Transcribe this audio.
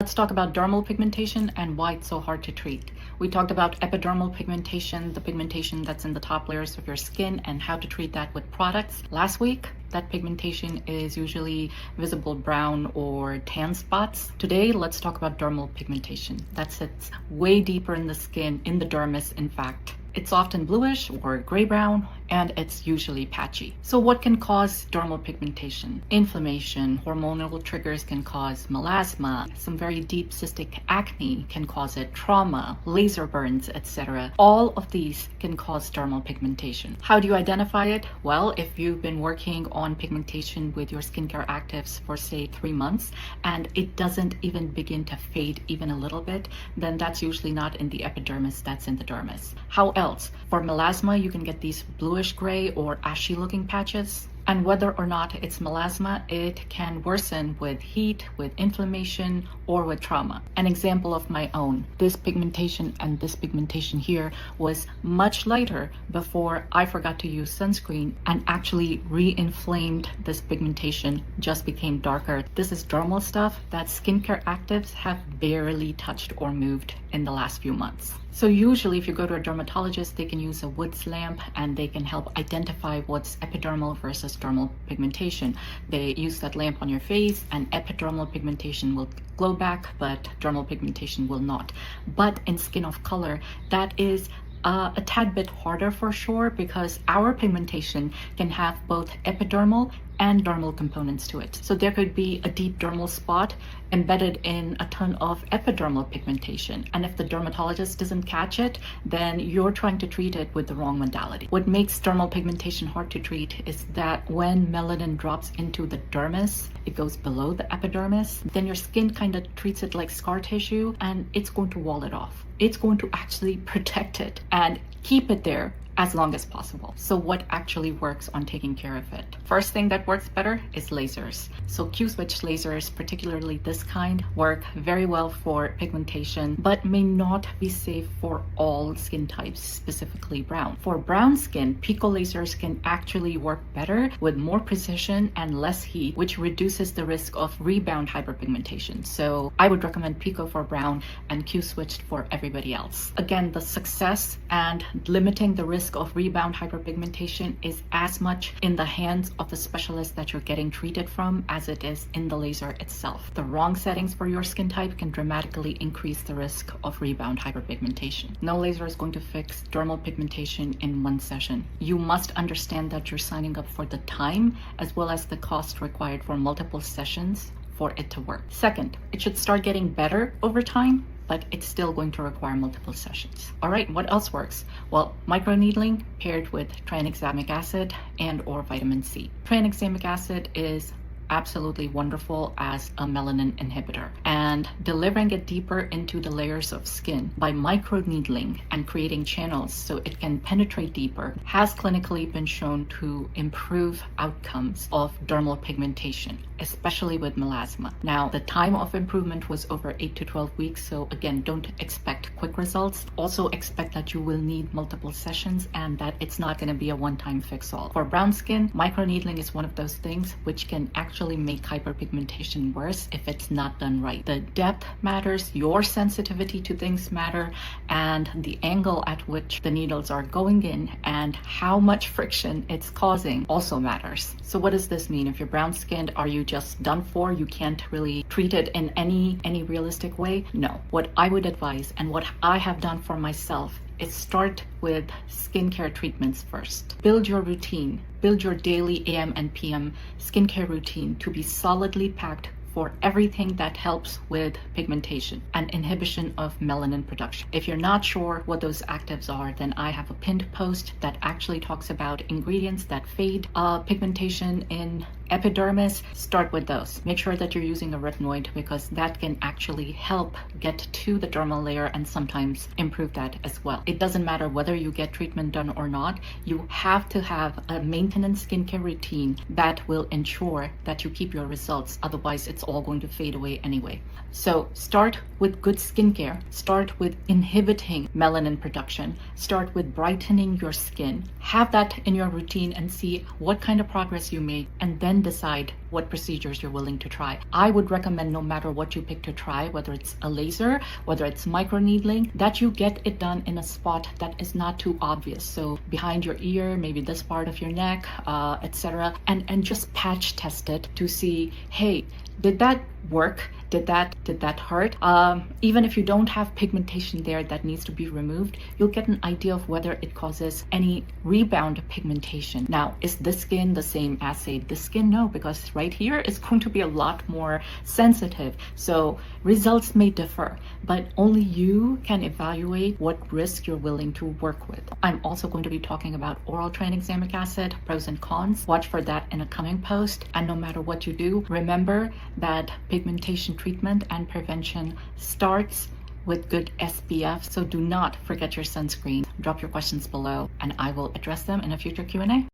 let's talk about dermal pigmentation and why it's so hard to treat. We talked about epidermal pigmentation, the pigmentation that's in the top layers of your skin, and how to treat that with products. Last week, that pigmentation is usually visible brown or tan spots. Today, let's talk about dermal pigmentation. That sits way deeper in the skin, in the dermis, in fact. It's often bluish or gray-brown, and it's usually patchy. So what can cause dermal pigmentation? Inflammation, hormonal triggers can cause melasma, some very deep cystic acne can cause it, trauma, laser burns, etc. All of these can cause dermal pigmentation. How do you identify it? Well, if you've been working on pigmentation with your skincare actives for say 3 months and it doesn't even begin to fade even a little bit, then that's usually not in the epidermis, that's in the dermis. How else? For melasma, you can get these bluish gray or ashy looking patches. And whether or not it's melasma, it can worsen with heat, with inflammation, or with trauma. An example of my own, this pigmentation and this pigmentation here was much lighter before I forgot to use sunscreen and actually re-inflamed this pigmentation, just became darker. This is dermal stuff that skincare actives have barely touched or moved in the last few months. So usually if you go to a dermatologist, they can use a Woods lamp and they can help identify what's epidermal versus dermal pigmentation. They use that lamp on your face and epidermal pigmentation will glow back, but dermal pigmentation will not. But in skin of color, that is a tad bit harder for sure, because our pigmentation can have both epidermal and dermal components to it. So there could be a deep dermal spot embedded in a ton of epidermal pigmentation. And if the dermatologist doesn't catch it, then you're trying to treat it with the wrong modality. What makes dermal pigmentation hard to treat is that when melanin drops into the dermis, it goes below the epidermis, then your skin kind of treats it like scar tissue and it's going to wall it off. It's going to actually protect it and keep it there as long as possible. So what actually works on taking care of it? First thing that works better is lasers. So Q-switch lasers, particularly this kind, work very well for pigmentation, but may not be safe for all skin types, specifically brown. For brown skin, pico lasers can actually work better with more precision and less heat, which reduces the risk of rebound hyperpigmentation. So I would recommend pico for brown and Q-switched for everybody else. Again, the success and limiting the risk of rebound hyperpigmentation is as much in the hands of the specialist that you're getting treated from as it is in the laser itself. The wrong settings for your skin type can dramatically increase the risk of rebound hyperpigmentation. No laser is going to fix dermal pigmentation in one session. You must understand that you're signing up for the time as well as the cost required for multiple sessions for it to work. Second, it should start getting better over time, but it's still going to require multiple sessions. All right, what else works? Well, microneedling paired with tranexamic acid and or vitamin C. Tranexamic acid is absolutely wonderful as a melanin inhibitor, and delivering it deeper into the layers of skin by microneedling and creating channels so it can penetrate deeper has clinically been shown to improve outcomes of dermal pigmentation, especially with melasma. Now, the time of improvement was over 8 to 12 weeks, so again, don't expect quick results. Also expect that you will need multiple sessions and that it's not going to be a one-time fix-all. For brown skin, microneedling is one of those things which can actually make hyperpigmentation worse if it's not done right. The depth matters, your sensitivity to things matter, and the angle at which the needles are going in and how much friction it's causing also matters. So what does this mean? If you're brown skinned, are you just done for? You can't really treat it in any realistic way? No. What I would advise and what I have done for myself is start with skincare treatments first. Build your routine. Build your daily AM and PM skincare routine to be solidly packed for everything that helps with pigmentation and inhibition of melanin production. If you're not sure what those actives are, then I have a pinned post that actually talks about ingredients that fade pigmentation in epidermis. Start with those. Make sure that you're using a retinoid because that can actually help get to the dermal layer and sometimes improve that as well. It doesn't matter whether you get treatment done or not. You have to have a maintenance skincare routine that will ensure that you keep your results. Otherwise, it's all going to fade away anyway. So start with good skincare. Start with inhibiting melanin production. Start with brightening your skin. Have that in your routine and see what kind of progress you made, and then then decide what procedures you're willing to try. I would recommend, no matter what you pick to try, whether it's a laser, whether it's microneedling, that you get it done in a spot that is not too obvious. So behind your ear, maybe this part of your neck, etc. And just patch test it to see, hey, did that work? Did that hurt? Even if you don't have pigmentation there that needs to be removed, you'll get an idea of whether it causes any rebound pigmentation. Now, is this skin the same as, say, this skin? No, because right here is going to be a lot more sensitive. So results may differ, but only you can evaluate what risk you're willing to work with. I'm also going to be talking about oral tranexamic acid, pros and cons. Watch for that in a coming post. And no matter what you do, remember that pigmentation treatment and prevention starts with good SPF, so do not forget your sunscreen. Drop your questions below and I will address them in a future Q&A.